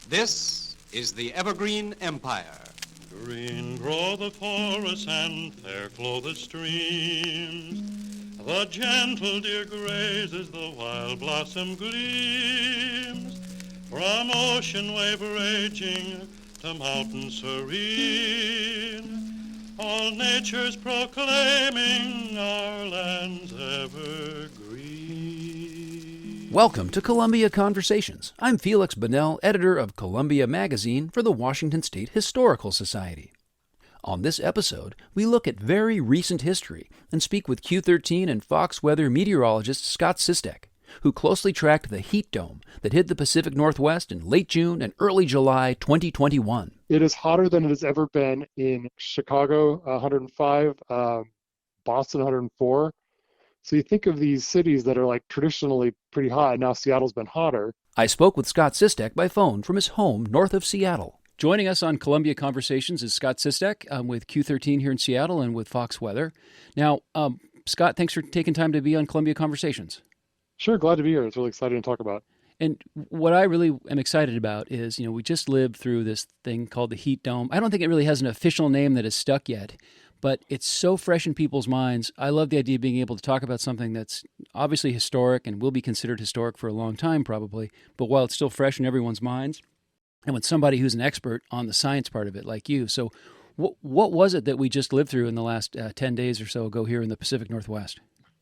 This is the Evergreen Empire. Green grow the forests and fair flow the streams. The gentle deer grazes, the wild blossom gleams. From ocean wave raging to mountain serene, all nature's proclaiming our land's evergreen. Welcome to Columbia Conversations. I'm Feliks Banel, editor of Columbia Magazine for the Washington State Historical Society. On this episode, we look at very recent history and speak with Q13 and Fox Weather meteorologist Scott Sistek, who closely tracked the Heatdome that hit the Pacific Northwest in late June and early July 2021. It is hotter than it has ever been in Chicago, 105, Boston, 104. So you think of these cities that are like traditionally pretty hot. Now Seattle's been hotter. I spoke with Scott Sistek by phone from his home north of Seattle. Joining us on Columbia Conversations is Scott Sistek. I'm with Q13 here in Seattle and with Fox Weather. Now, Scott, thanks for taking time to be on Columbia Conversations. Sure, glad to be here. It's really exciting to talk about. And what I really am excited about is, we just lived through this thing called the Heatdome. I don't think it really has an official name that is stuck yet, but it's so fresh in people's minds. I love the idea of being able to talk about something that's obviously historic and will be considered historic for a long time probably, but while it's still fresh in everyone's minds, and with somebody who's an expert on the science part of it like you. So what was it that we just lived through in the last 10 days or so ago here in the Pacific Northwest?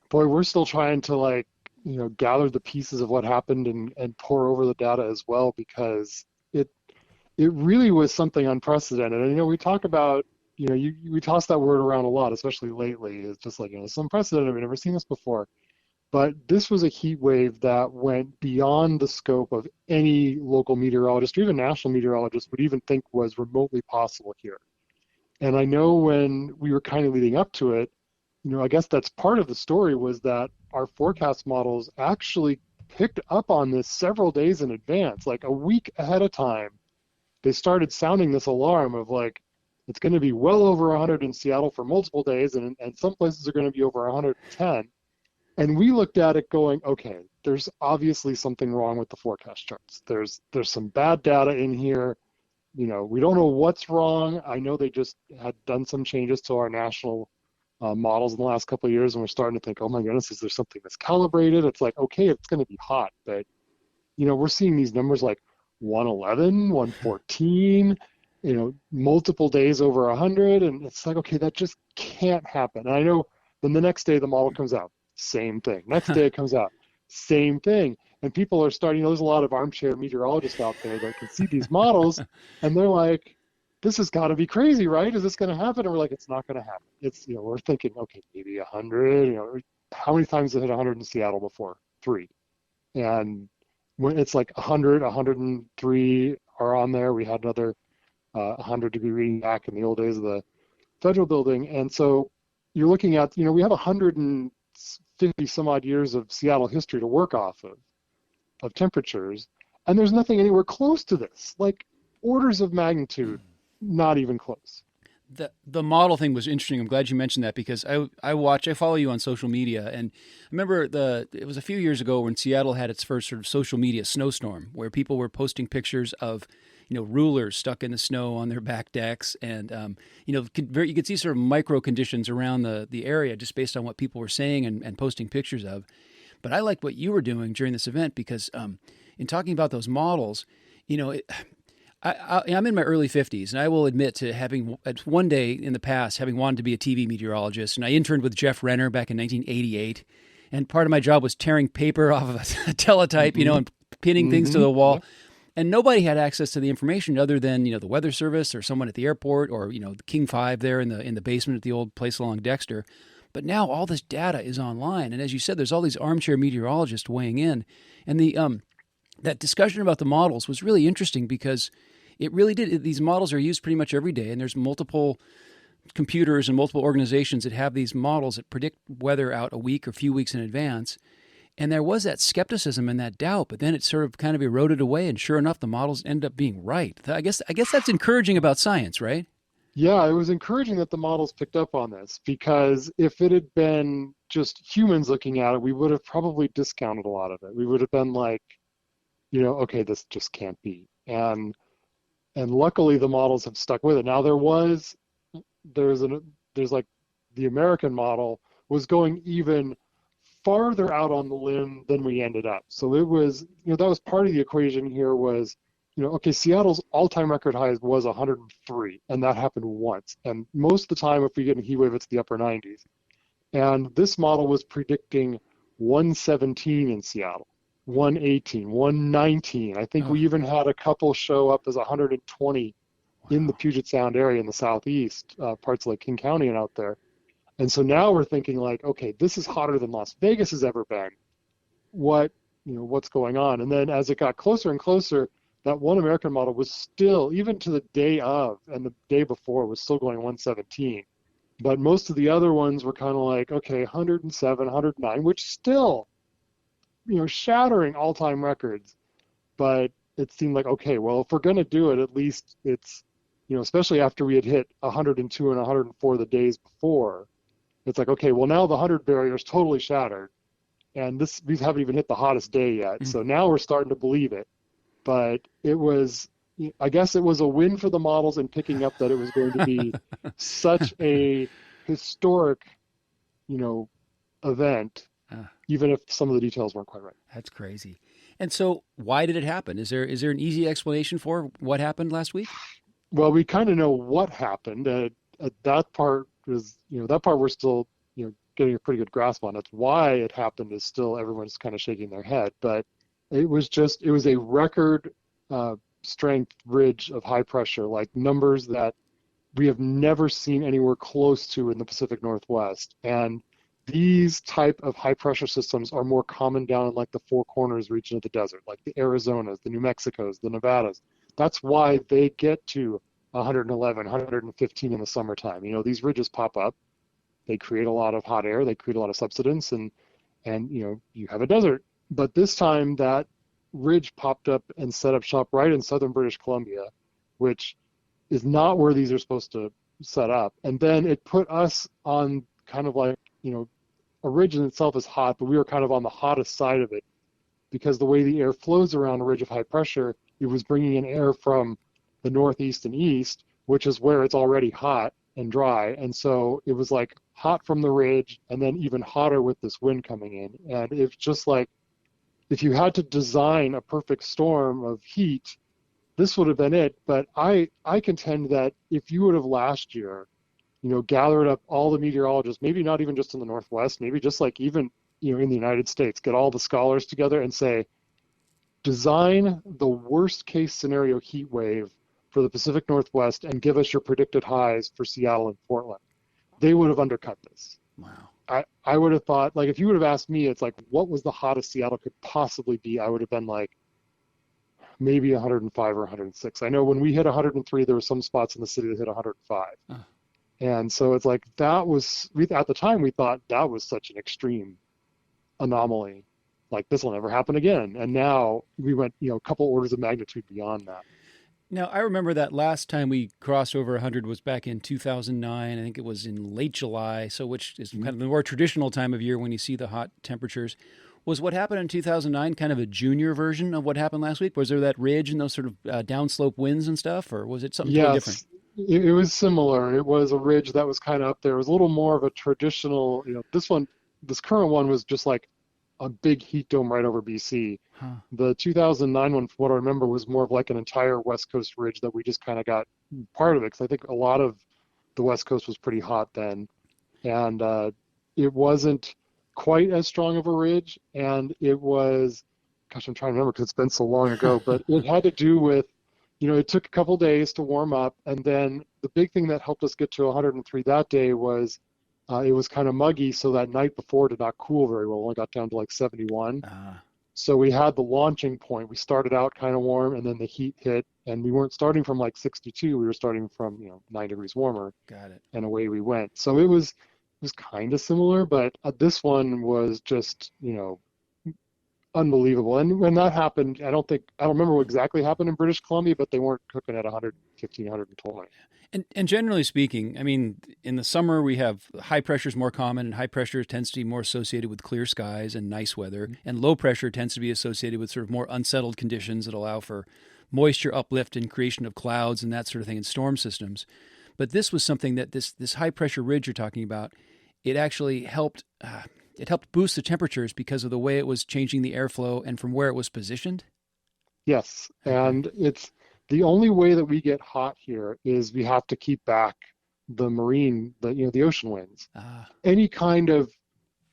Boy, we're still trying to gather the pieces of what happened and pour over the data as well, because it really was something unprecedented. And, we talk about, we toss that word around a lot, especially lately. It's just like, it's unprecedented. We've never seen this before. But this was a heat wave that went beyond the scope of any local meteorologist or even national meteorologist would even think was remotely possible here. And I know when we were kind of leading up to it, I guess that's part of the story, was that our forecast models actually picked up on this several days in advance, like a week ahead of time. They started sounding this alarm of it's going to be well over 100 in Seattle for multiple days, and some places are going to be over 110. And we looked at it going, okay, there's obviously something wrong with the forecast charts. There's some bad data in here. We don't know what's wrong. I know they just had done some changes to our national models in the last couple of years, and we're starting to think, oh my goodness, is there something that's calibrated? It's like, okay, it's going to be hot, but we're seeing these numbers like 111, 114, multiple days over 100, and it's like, okay, that just can't happen. And I know then the next day the model comes out, same thing. Next day it comes out, same thing. And people are starting, there's a lot of armchair meteorologists out there that can see these models, and they're like, this has got to be crazy, right? Is this going to happen? And we're like, it's not going to happen. It's, we're thinking, okay, maybe 100, how many times has it hit 100 in Seattle before? 3. And when it's like 100, 103 are on there. We had another 100-degree reading back in the old days of the federal building. And so you're looking at, we have 150 some odd years of Seattle history to work off of temperatures. And there's nothing anywhere close to this, like orders of magnitude. Not even close. The model thing was interesting. I'm glad you mentioned that, because I follow you on social media, and I remember it was a few years ago when Seattle had its first sort of social media snowstorm, where people were posting pictures of rulers stuck in the snow on their back decks, and you could see sort of micro conditions around the area just based on what people were saying and posting pictures of. But I liked what you were doing during this event, because in talking about those models, I'm in my early 50s, and I will admit to having, one day in the past, having wanted to be a TV meteorologist. And I interned with Jeff Renner back in 1988. And part of my job was tearing paper off of a teletype, and pinning things to the wall. And nobody had access to the information other than, the Weather Service or someone at the airport, or, the King 5 there in the basement at the old place along Dexter. But now all this data is online. And as you said, there's all these armchair meteorologists weighing in. And that discussion about the models was really interesting, because it really did. These models are used pretty much every day, and there's multiple computers and multiple organizations that have these models that predict weather out a week or a few weeks in advance. And there was that skepticism and that doubt, but then it sort of kind of eroded away, and sure enough, the models end up being right. I guess that's encouraging about science, right? Yeah, it was encouraging that the models picked up on this, because if it had been just humans looking at it, we would have probably discounted a lot of it. We would have been like, okay, this just can't be. and luckily the models have stuck with it. Now there's like the American model was going even farther out on the limb than we ended up. So it was, that was part of the equation here was, okay, Seattle's all-time record high was 103, and that happened once. And most of the time, if we get a heat wave, it's the upper 90s. And this model was predicting 117 in Seattle, 118, 119. I think we even had a couple show up as 120 in the Puget Sound area in the southeast, parts of like King County and out there. And so now we're thinking like, okay, this is hotter than Las Vegas has ever been. What's going on? And then as it got closer and closer, that one American model was still, even to the day of and the day before, was still going 117. But most of the other ones were kind of like, okay, 107, 109, which still, shattering all-time records. But it seemed like, okay, well, if we're going to do it, at least it's, especially after we had hit 102 and 104 the days before, it's like, okay, well, now the 100 barrier is totally shattered. And we haven't even hit the hottest day yet. Mm-hmm. So now we're starting to believe it. But I guess it was a win for the models in picking up that it was going to be such a historic, event, even if some of the details weren't quite right. That's crazy. And so why did it happen? Is there an easy explanation for what happened last week? Well, we kind of know what happened. That part is, that part we're still, getting a pretty good grasp on. It's why it happened is still everyone's kind of shaking their head. But it was a record strength ridge of high pressure, like numbers that we have never seen anywhere close to in the Pacific Northwest. And these type of high pressure systems are more common down in like the Four Corners region of the desert, like the Arizonas, the New Mexicos, the Nevadas. That's why they get to 111, 115 in the summertime. These ridges pop up. They create a lot of hot air. They create a lot of subsidence, and you have a desert. But this time that ridge popped up and set up shop right in southern British Columbia, which is not where these are supposed to set up. And then it put us on kind of like, a ridge in itself is hot, but we were kind of on the hottest side of it because the way the air flows around a ridge of high pressure, it was bringing in air from the northeast and east, which is where it's already hot and dry. And so it was like hot from the ridge and then even hotter with this wind coming in. And it's just like, if you had to design a perfect storm of heat, this would have been it. But I contend that if you would have last year, gathered up all the meteorologists, maybe not even just in the Northwest, maybe just like even, in the United States, get all the scholars together and say, design the worst case scenario heat wave for the Pacific Northwest and give us your predicted highs for Seattle and Portland. They would have undercut this. Wow. I would have thought, like, if you would have asked me, it's like, what was the hottest Seattle could possibly be? I would have been like, maybe 105 or 106. I know when we hit 103, there were some spots in the city that hit 105. And so it's like, at the time, we thought that was such an extreme anomaly. Like, this will never happen again. And now we went, a couple orders of magnitude beyond that. Now, I remember that last time we crossed over 100 was back in 2009. I think it was in late July, which is kind of the more traditional time of year when you see the hot temperatures. Was what happened in 2009 kind of a junior version of what happened last week? Was there that ridge and those sort of downslope winds and stuff, or was it something totally different? It was similar. It was a ridge that was kind of up there. It was a little more of a traditional, this current one was just like a big heat dome right over BC. The 2009 one, from what I remember, was more of like an entire West Coast ridge that we just kind of got part of it, because I think a lot of the West Coast was pretty hot then. And it wasn't quite as strong of a ridge, and it was, gosh, I'm trying to remember because it's been so long ago, but it had to do with, it took a couple days to warm up, and then the big thing that helped us get to 103 that day was it was kind of muggy, so that night before did not cool very well. It only got down to like 71. So we had the launching point. We started out kind of warm, and then the heat hit, and we weren't starting from like 62. We were starting from 9 degrees warmer. Got it. And away we went. So it was kind of similar, but this one was just unbelievable. And when that happened, I don't remember what exactly happened in British Columbia, but they weren't cooking at 115, 120. And generally speaking, I mean, in the summer we have high pressure is more common, and high pressure tends to be more associated with clear skies and nice weather, and low pressure tends to be associated with sort of more unsettled conditions that allow for moisture uplift and creation of clouds and that sort of thing in storm systems. But this was something that this high pressure ridge you're talking about, it actually helped. It helped boost the temperatures because of the way it was changing the airflow and from where it was positioned. Yes, and it's the only way that we get hot here is we have to keep back the the ocean winds. Any kind of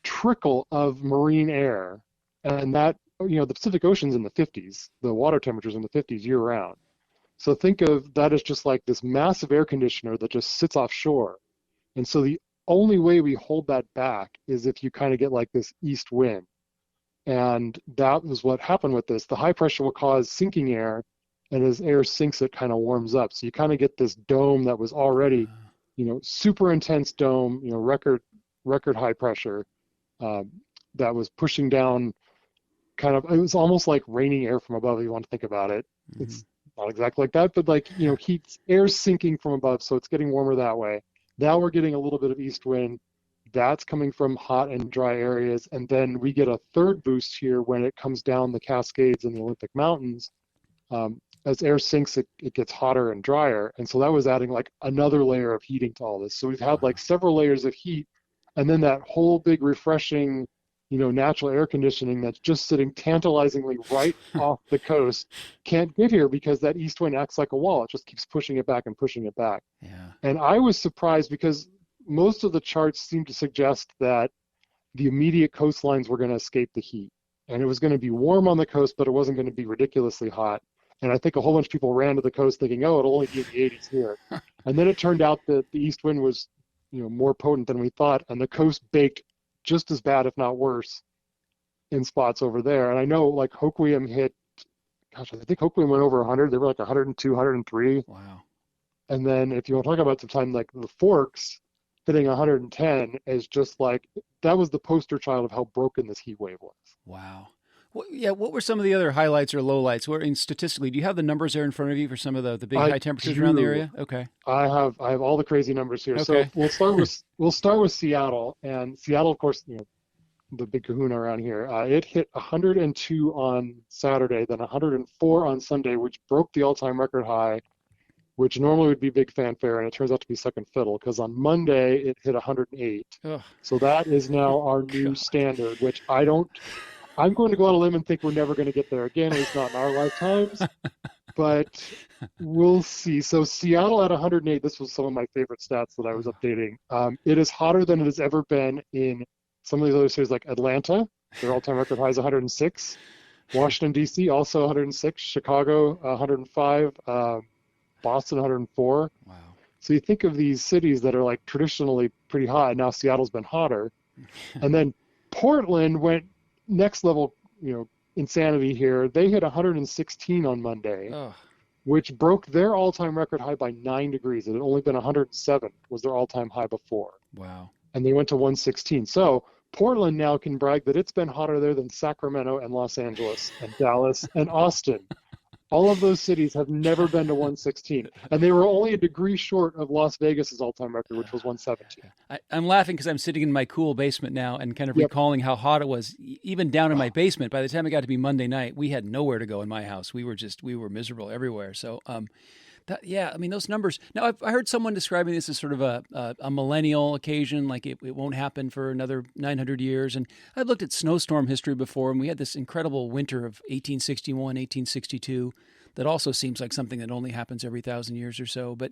trickle of marine air, and that, the Pacific Ocean's in the 50s, the water temperature's in the 50s year round. So think of that as just like this massive air conditioner that just sits offshore. And so the only way we hold that back is if you kind of get like this east wind. And that was what happened with this. The high pressure will cause sinking air, and as air sinks, it kind of warms up. So you kind of get this dome that was already, super intense dome, record high pressure, that was pushing down it was almost like raining air from above, if you want to think about it. Mm-hmm. It's not exactly like that, but air sinking from above, so it's getting warmer that way. Now we're getting a little bit of east wind. That's coming from hot and dry areas. And then we get a third boost here when it comes down the Cascades and the Olympic Mountains. As air sinks, it gets hotter and drier. And so that was adding like another layer of heating to all this. So we've had like several layers of heat, and then that whole big refreshing, natural air conditioning that's just sitting tantalizingly right off the coast can't get here because that east wind acts like a wall. It just keeps pushing it back and pushing it back. Yeah. And I was surprised because most of the charts seem to suggest that the immediate coastlines were going to escape the heat. And it was going to be warm on the coast, but it wasn't going to be ridiculously hot. And I think a whole bunch of people ran to the coast thinking, oh, it'll only be in the 80s here. And then it turned out that the east wind was, more potent than we thought, and the coast baked just as bad, if not worse, in spots over there. And I know like Hoquiam hit, I think Hoquiam went over 100. They were like 102, 103. Wow. And then if you want to talk about some time, like the Forks hitting 110 is just like, that was the poster child of how broken this heat wave was. Wow. What were some of the other highlights or lowlights? Statistically, do you have the numbers there in front of you for some of the big high temperatures around the area? Okay. I have all the crazy numbers here. Okay. So we'll start with Seattle, and Seattle, of course, the big kahuna around here. It hit 102 on Saturday, then 104 on Sunday, which broke the all-time record high, which normally would be big fanfare, and it turns out to be second fiddle, because on Monday it hit 108. Ugh. So that is now our new standard, which I'm going to go on a limb and think we're never going to get there again, at least not in our lifetimes, but we'll see. So Seattle at 108, this was some of my favorite stats that I was updating. It is hotter than it has ever been in some of these other cities like Atlanta. Their all-time record high is 106. Washington, D.C., also 106. Chicago, 105. Boston, 104. Wow. So you think of these cities that are like traditionally pretty hot, and now Seattle's been hotter. And then Portland went next level, insanity here. They hit 116 on Monday, which broke their all-time record high by 9 degrees. It had only been 107 was their all-time high before. Wow. And they went to 116. So Portland now can brag that it's been hotter there than Sacramento and Los Angeles and Dallas and Austin. All of those cities have never been to 116, and they were only a degree short of Las Vegas's all-time record, which was 117. I'm laughing because I'm sitting in my cool basement now and kind of recalling how hot it was, even down in my basement. By the time it got to be Monday night, we had nowhere to go in my house. We were miserable everywhere. So, those numbers. Now, I heard someone describing this as sort of a millennial occasion, like it won't happen for another 900 years. And I've looked at snowstorm history before, and we had this incredible winter of 1861, 1862 that also seems like something that only happens every 1,000 years or so. But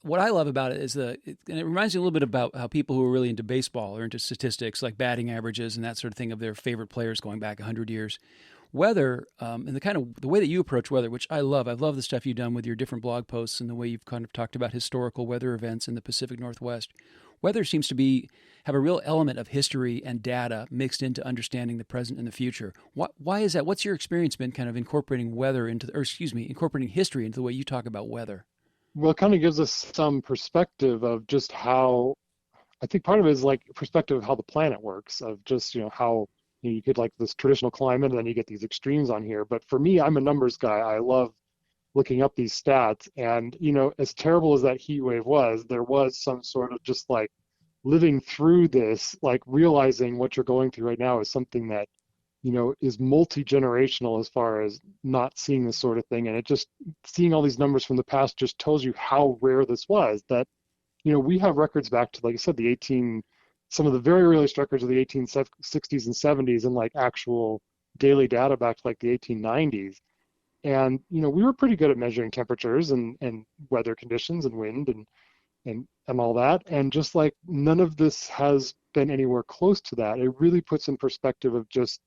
what I love about it is and it reminds me a little bit about how people who are really into baseball or into statistics, like batting averages and that sort of thing of their favorite players going back 100 years. Weather, and the way that you approach weather, which I love. I love the stuff you've done with your different blog posts and the way you've kind of talked about historical weather events in the Pacific Northwest. Weather seems to have a real element of history and data mixed into understanding the present and the future. Why is that? What's your experience been kind of incorporating incorporating history into the way you talk about weather? Well, it kind of gives us some perspective of just how, I think part of it is like perspective of how the planet works, of just, how you get like this traditional climate and then you get these extremes on here. But for me, I'm a numbers guy. I love looking up these stats. And, as terrible as that heat wave was, there was some sort of just like living through this, like realizing what you're going through right now is something that is multi-generational as far as not seeing this sort of thing. And it just, seeing all these numbers from the past just tells you how rare this was. That, we have records back to, like I said, some of the very earliest records of the 1860s and 70s, and like actual daily data back to like the 1890s. And, we were pretty good at measuring temperatures and weather conditions and wind and all that. And just like none of this has been anywhere close to that. It really puts in perspective of just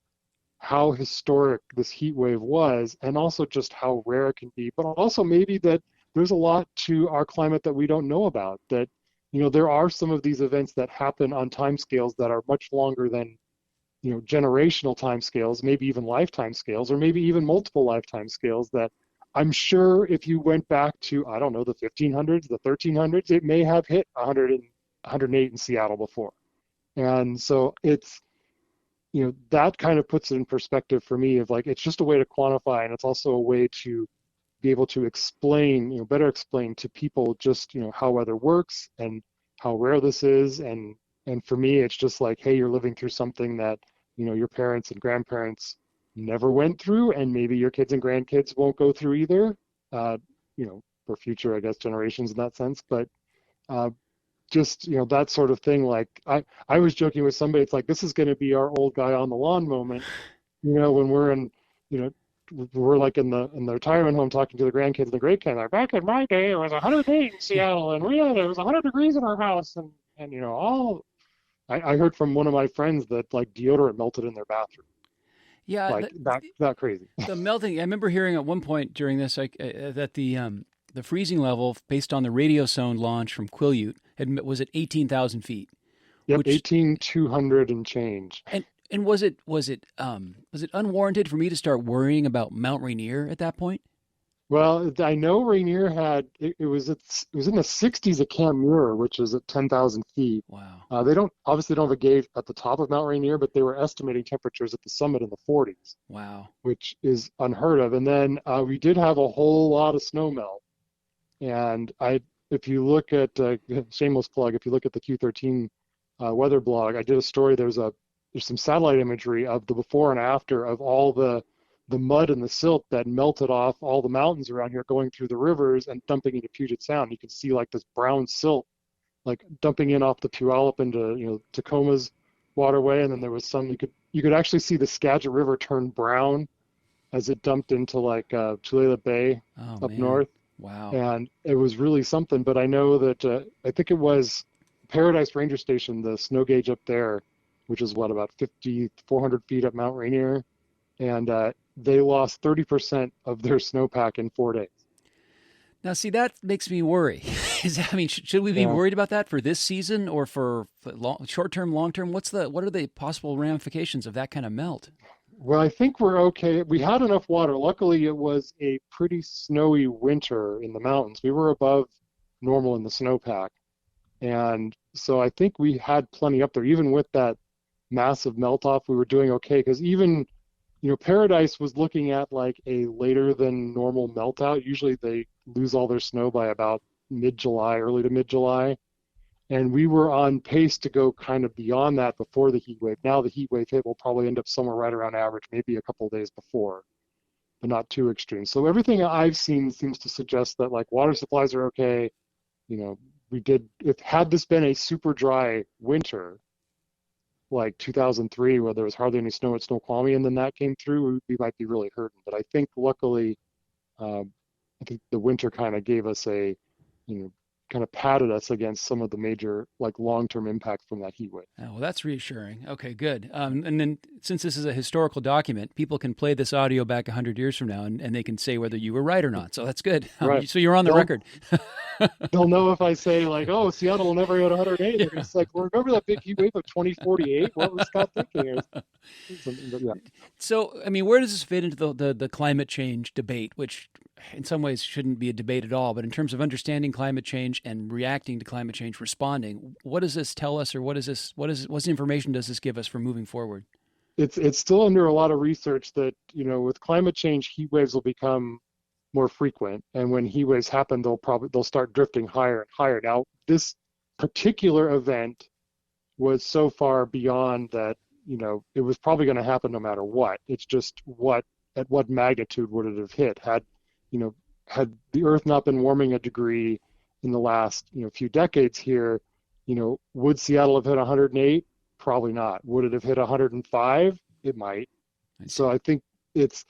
how historic this heat wave was, and also just how rare it can be, but also maybe that there's a lot to our climate that we don't know about, that, there are some of these events that happen on timescales that are much longer than, generational timescales, maybe even lifetime scales, or maybe even multiple lifetime scales, that I'm sure if you went back to, I don't know, the 1500s, the 1300s, it may have hit 100 and 108 in Seattle before. And so it's, that kind of puts it in perspective for me of like, it's just a way to quantify, and it's also a way to be able to explain, better explain to people just, how weather works and how rare this is. And for me, it's just like, hey, you're living through something that, your parents and grandparents never went through, and maybe your kids and grandkids won't go through either, for future, I guess, generations in that sense. But just, that sort of thing. Like I was joking with somebody, it's like, this is going to be our old guy on the lawn moment, when we're in, we're like in the retirement home talking to the grandkids and the great kids, like, back in my day, it was 108 in Seattle, and it was 100 degrees in our house. And I heard from one of my friends that like deodorant melted in their bathroom. Yeah. Like that crazy. The melting, I remember hearing at one point during this, like, that the freezing level based on the radiosonde launch from Quileute was at 18,000 feet. Yep, 18,200 and change. And was it unwarranted for me to start worrying about Mount Rainier at that point? Well, I know Rainier had it was in the 60s at Camp Muir, which is at 10,000 feet. Wow. They don't have a gauge at the top of Mount Rainier, but they were estimating temperatures at the summit in the 40s. Wow. Which is unheard of. And then we did have a whole lot of snow melt. And if you look at shameless plug, if you look at the Q13 weather blog, I did a story. There's some satellite imagery of the before and after of all the mud and the silt that melted off all the mountains around here, going through the rivers and dumping into Puget Sound. You can see like this brown silt, like dumping in off the Puyallup into Tacoma's waterway, and then there was some you could actually see the Skagit River turn brown as it dumped into like Tulalip Bay up north. Wow. And it was really something. But I know that I think it was Paradise Ranger Station, the snow gauge up there, which is about 5,400 feet up Mount Rainier, and they lost 30% of their snowpack in 4 days. Now, see, that makes me worry. Should we be worried about that for this season, or for short term, long term? What are the possible ramifications of that kind of melt? Well, I think we're okay. We had enough water. Luckily, it was a pretty snowy winter in the mountains. We were above normal in the snowpack, and so I think we had plenty up there. Even with that massive melt off, we were doing okay, because even Paradise was looking at like a later than normal melt out. Usually they lose all their snow by about mid-July, early to mid-July. And we were on pace to go kind of beyond that before the heat wave. Now the heat wave hit will probably end up somewhere right around average, maybe a couple of days before, but not too extreme. So everything I've seen seems to suggest that like water supplies are okay. Had this been a super dry winter, like 2003, where there was hardly any snow at Snoqualmie, and then that came through, we might be really hurting. But I think luckily, I think the winter kind of gave us kind of patted us against some of the major like long-term impacts from that heat wave. Oh, well, that's reassuring. Okay, good. And then since this is a historical document, people can play this audio back 100 years from now, and they can say whether you were right or not. So that's good. Right. So you're on the record. They'll know if I say like, oh, Seattle will never hit 108. They're just like, well, remember that big heat wave of 2048? What was Scott thinking? Yeah. So, where does this fit into the climate change debate, which in some ways shouldn't be a debate at all, but in terms of understanding climate change and reacting to climate change, responding, what does this tell us, or what information does this give us for moving forward? It's still under a lot of research that, with climate change, heat waves will become more frequent, and when heat waves happen, they'll start drifting higher and higher. Now, this particular event was so far beyond that, it was probably going to happen no matter what. It's just at what magnitude would it have hit? Had the Earth not been warming a degree in the last, few decades here, would Seattle have hit 108? Probably not. Would it have hit 105? It might. So I think it's,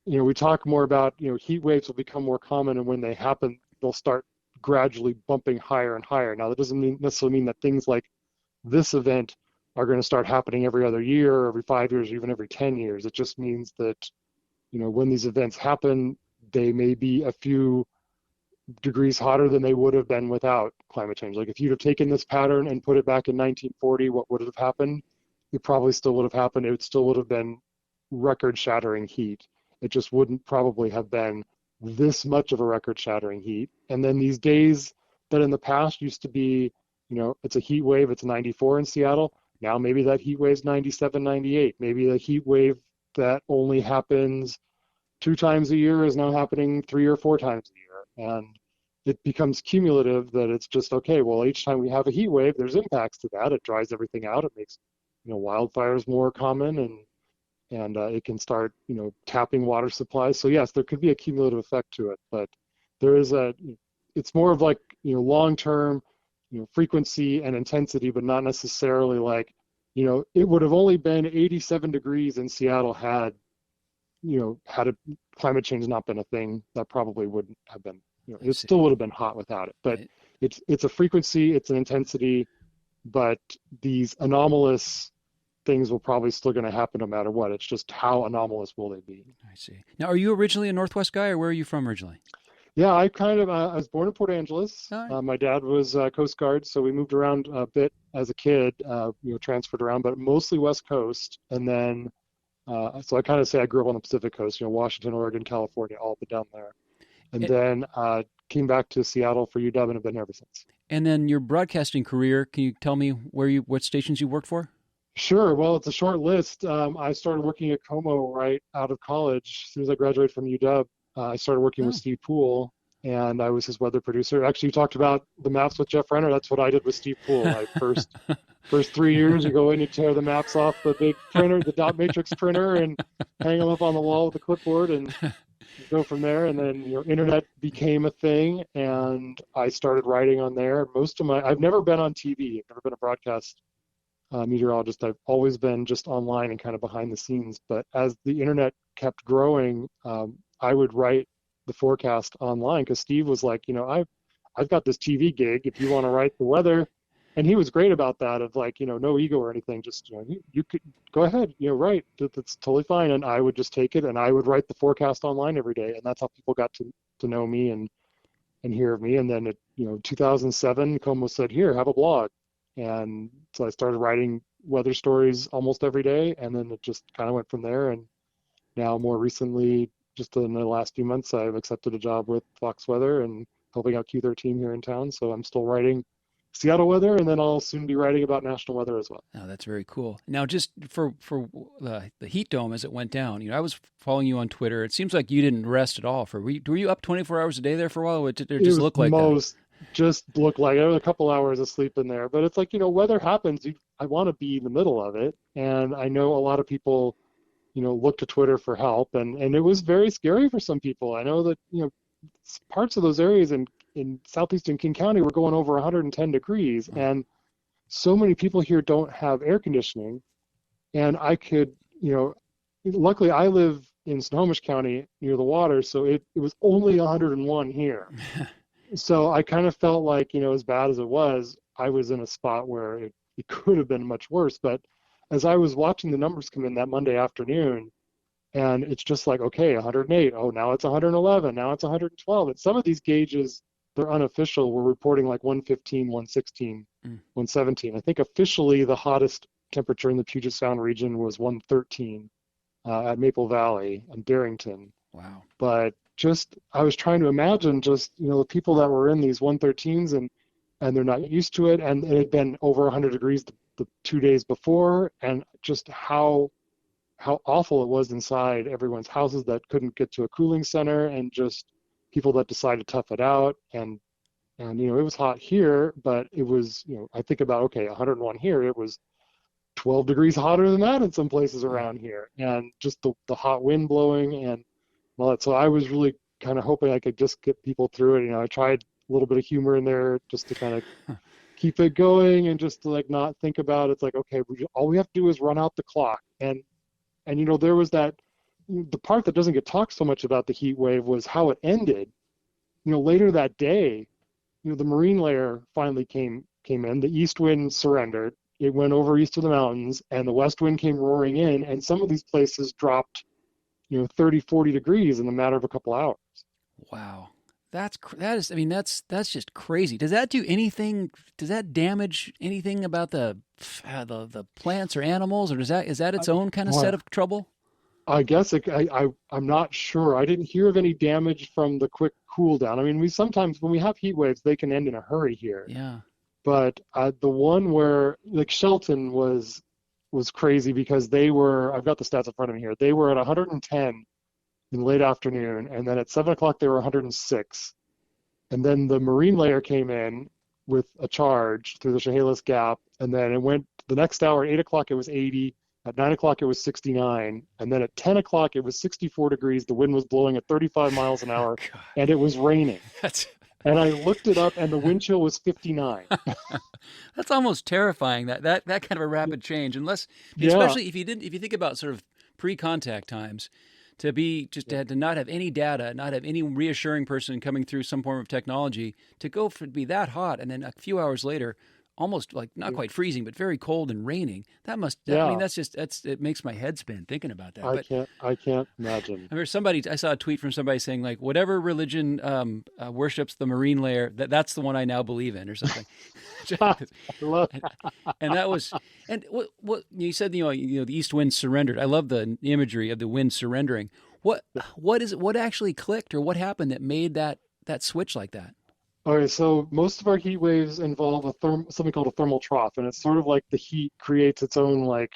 we talk more about, heat waves will become more common, and when they happen, they'll start gradually bumping higher and higher. Now, that doesn't necessarily mean that things like this event are going to start happening every other year, or every 5 years, or even every 10 years. It just means that, when these events happen, they may be a few degrees hotter than they would have been without climate change. Like if you'd have taken this pattern and put it back in 1940, what would have happened? It probably still would have happened. It still would have been record-shattering heat. It just wouldn't probably have been this much of a record-shattering heat. And then these days that in the past used to be, it's a heat wave, it's 94 in Seattle. Now maybe that heat wave's 97, 98. Maybe the heat wave that only happens 2 times a year is now happening 3 or 4 times a year. And it becomes cumulative that it's just, okay, well, each time we have a heat wave, there's impacts to that. It dries everything out. It makes, wildfires more common, and it can start, tapping water supplies. So yes, there could be a cumulative effect to it, but there is it's more of like, long-term, frequency and intensity, but not necessarily like, it would have only been 87 degrees in Seattle had a climate change not been a thing. That probably wouldn't have been, it still would have been hot without it. But it's a frequency, it's an intensity, but these anomalous things will probably still going to happen no matter what. It's just how anomalous will they be. I see. Now, are you originally a Northwest guy, or where are you from originally? Yeah, I was born in Port Angeles. Right. My dad was Coast Guard, so we moved around a bit as a kid, transferred around, but mostly West Coast. And then, so I kind of say I grew up on the Pacific Coast, Washington, Oregon, California, all up and down there. And then came back to Seattle for UW and have been here ever since. And then your broadcasting career, can you tell me what stations you worked for? Sure. Well, it's a short list. I started working at KOMO right out of college. As soon as I graduated from UW, I started working with Steve Poole, and I was his weather producer. Actually, you talked about the maps with Jeff Renner. That's what I did with Steve Poole. My first 3 years, you go in, you tear the maps off the big printer, the dot matrix printer, and hang them up on the wall with a clipboard, and go from there. And then internet became a thing, and I started writing on there. I've never been on TV. I've never been a broadcast meteorologist. I've always been just online and kind of behind the scenes. But as the internet kept growing, I would write the forecast online, because Steve was like, I've got this TV gig if you want to write the weather. And he was great about that, of like, no ego or anything, just, you could go ahead, write, that's totally fine. And I would just take it and I would write the forecast online every day. And that's how people got to know me and hear of me. And then 2007, KOMO said, here, have a blog. And so I started writing weather stories almost every day. And then it just kind of went from there. And now more recently, just in the last few months, I've accepted a job with Fox Weather and helping out Q13 here in town. So I'm still writing Seattle weather, and then I'll soon be writing about national weather as well. Oh, that's very cool. Now, just for the Heatdome as it went down, I was following you on Twitter. It seems like you didn't rest at all. Were you up 24 hours a day there for a while? Or did it just look like that? Just looked like I was a couple hours of sleep in there. But it's like, weather happens. I want to be in the middle of it. And I know a lot of people, look to Twitter for help. And it was very scary for some people. I know that, parts of those areas in southeastern King County were going over 110 degrees. And so many people here don't have air conditioning. And I could, luckily I live in Snohomish County near the water, so it was only 101 here. So I kind of felt like, as bad as it was, I was in a spot where it could have been much worse. But as I was watching the numbers come in that Monday afternoon, and it's just like, okay, 108. Oh, now it's 111. Now it's 112. And some of these gauges, they're unofficial. We're reporting like 115, 116, 117. I think officially the hottest temperature in the Puget Sound region was 113 at Maple Valley and Darrington. Wow. But I was trying to imagine just, the people that were in these 113s and they're not used to it. And it had been over 100 degrees the 2 days before, and just how awful it was inside everyone's houses that couldn't get to a cooling center, and just people that decided to tough it out. And it was hot here, but it was, I think about, okay, 101 here, it was 12 degrees hotter than that in some places around here, and just the hot wind blowing and all that. So I was really kind of hoping I could just get people through it. I tried a little bit of humor in there just to kind of keep it going and just to like not think about it. It's like, okay, all we have to do is run out the clock. And there was the part that doesn't get talked so much about the heat wave was how it ended. Later that day, the marine layer finally came in. The east wind surrendered. It went over east of the mountains, and the west wind came roaring in, and some of these places dropped 30, 40 degrees in a matter of a couple hours. Wow. That's just crazy. Does that do anything? Does that damage anything about the plants or animals, or is that its own kind of set of trouble? I guess I'm not sure. I didn't hear of any damage from the quick cool down. I mean, we sometimes, when we have heat waves, they can end in a hurry here. Yeah. But the one where, like, Shelton was crazy because I've got the stats in front of me here. They were at 110 in late afternoon, and then at 7 o'clock they were 106. And then the marine layer came in with a charge through the Chehalis Gap, and then it went the next hour. At 8 o'clock it was 80. At 9 o'clock it was 69, and then at 10 o'clock it was 64 degrees. The wind was blowing at 35 miles an hour, and it was raining. And I looked it up, and the wind chill was 59. That's almost terrifying. That kind of a rapid change, especially if you think about sort of pre-contact times, to not have any data, not have any reassuring person coming through some form of technology, to be that hot, and then a few hours later, almost like not quite freezing, but very cold and raining. I mean, it makes my head spin thinking about that. I can't imagine. I remember I saw a tweet from somebody saying, like, whatever religion worships the marine layer, that's the one I now believe in, or something. And that was, and what you said, the east wind surrendered. I love the imagery of the wind surrendering. What actually clicked, or what happened that made that switch like that? All right, so most of our heat waves involve something called a thermal trough, and it's sort of like the heat creates its own,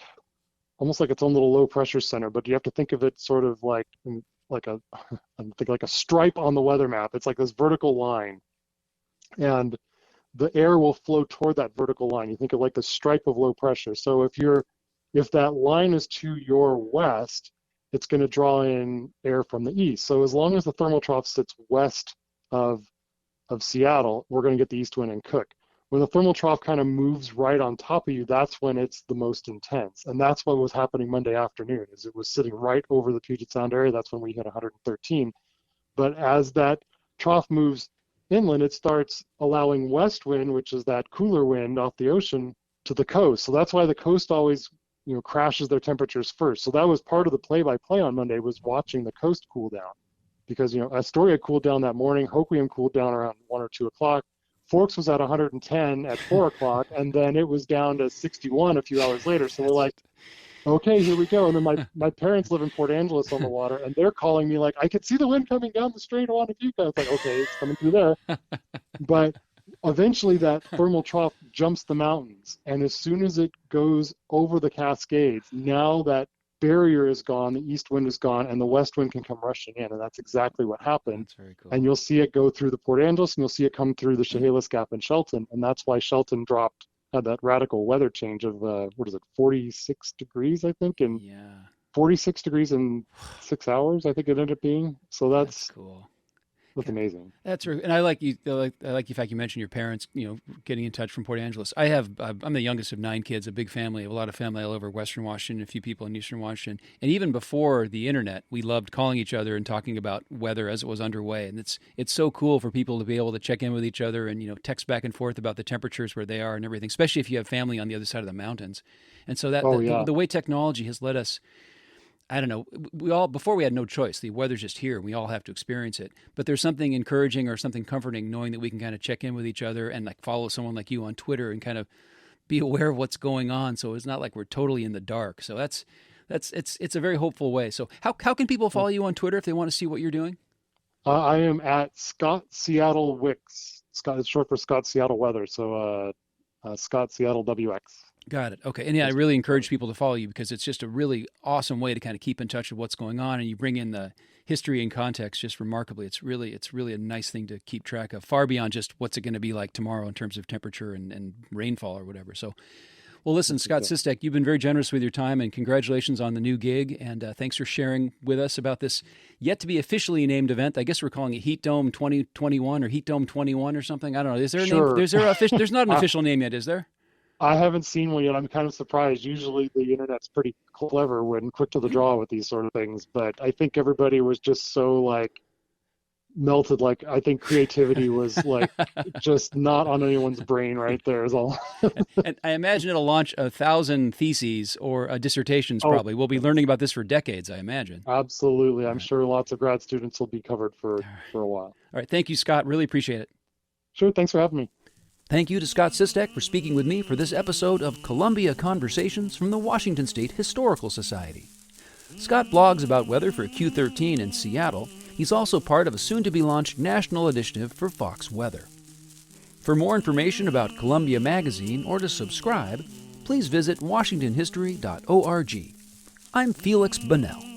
almost like its own little low pressure center, but you have to think of it sort of like a stripe on the weather map. It's like this vertical line, and the air will flow toward that vertical line. You think of like the stripe of low pressure. So if that line is to your west, it's going to draw in air from the east. So as long as the thermal trough sits west of Seattle, we're going to get the east wind and cook. When the thermal trough kind of moves right on top of you, that's when it's the most intense. And that's what was happening Monday afternoon, is it was sitting right over the Puget Sound area. That's when we hit 113. But as that trough moves inland, it starts allowing west wind, which is that cooler wind off the ocean, to the coast. So that's why the coast always crashes their temperatures first. So that was part of the play-by-play on Monday, was watching the coast cool down. Because Astoria cooled down that morning, Hoquiam cooled down around 1 or 2 o'clock, Forks was at 110 at 4 o'clock, and then it was down to 61 a few hours later. So we're like, okay, here we go. And then my parents live in Port Angeles on the water, and they're calling me like, I could see the wind coming down the Strait of Juan de Fuca. It's like, okay, it's coming through there. But eventually that thermal trough jumps the mountains, and as soon as it goes over the Cascades, now that barrier is gone, the east wind is gone, and the west wind can come rushing in, and that's exactly what happened. That's very cool. And you'll see it go through the Port Angeles, and you'll see it come through the Chehalis Gap in Shelton, and that's why Shelton had that radical weather change of 46 degrees, I think, and 46 degrees in 6 hours, I think it ended up being. So that's cool. That's amazing. That's right. And I like the fact you mentioned your parents, getting in touch from Port Angeles. I'm the youngest of 9 kids, a big family, a lot of family all over Western Washington, a few people in Eastern Washington. And even before the internet, we loved calling each other and talking about weather as it was underway. And it's so cool for people to be able to check in with each other and, text back and forth about the temperatures where they are and everything, especially if you have family on the other side of the mountains. And so the way technology has let us, I don't know, before we had no choice. The weather's just here. We all have to experience it. But there's something encouraging or something comforting knowing that we can kind of check in with each other and follow someone like you on Twitter and kind of be aware of what's going on. So it's not like we're totally in the dark. So it's a very hopeful way. So how can people follow you on Twitter if they want to see what you're doing? I am at Scott Seattle Wix. Scott is short for Scott Seattle Weather. So Scott Seattle WX. Got it. Okay. And I really encourage people to follow you because it's just a really awesome way to kind of keep in touch with what's going on, and you bring in the history and context just remarkably. It's really a nice thing to keep track of, far beyond just what's it going to be like tomorrow in terms of temperature and rainfall or whatever. So, Well, listen, Scott Sistek, you've been very generous with your time, and congratulations on the new gig. And thanks for sharing with us about this yet to be officially named event. I guess we're calling it Heatdome 2021 or Heatdome 21 or something. I don't know. Is there a name? There's not an official name yet, is there? I haven't seen one yet. I'm kind of surprised. Usually the internet's pretty clever when quick to the draw with these sort of things, but I think everybody was just so like melted. Like I think creativity was like just not on anyone's brain right there is all. And I imagine it'll launch 1,000 theses or dissertations probably. We'll be learning about this for decades, I imagine. Absolutely. I'm sure lots of grad students will be covered for a while. All right. Thank you, Scott. Really appreciate it. Sure. Thanks for having me. Thank you to Scott Sistek for speaking with me for this episode of Columbia Conversations from the Washington State Historical Society. Scott blogs about weather for Q13 in Seattle. He's also part of a soon-to-be-launched national initiative for Fox Weather. For more information about Columbia Magazine or to subscribe, please visit washingtonhistory.org. I'm Feliks Banel.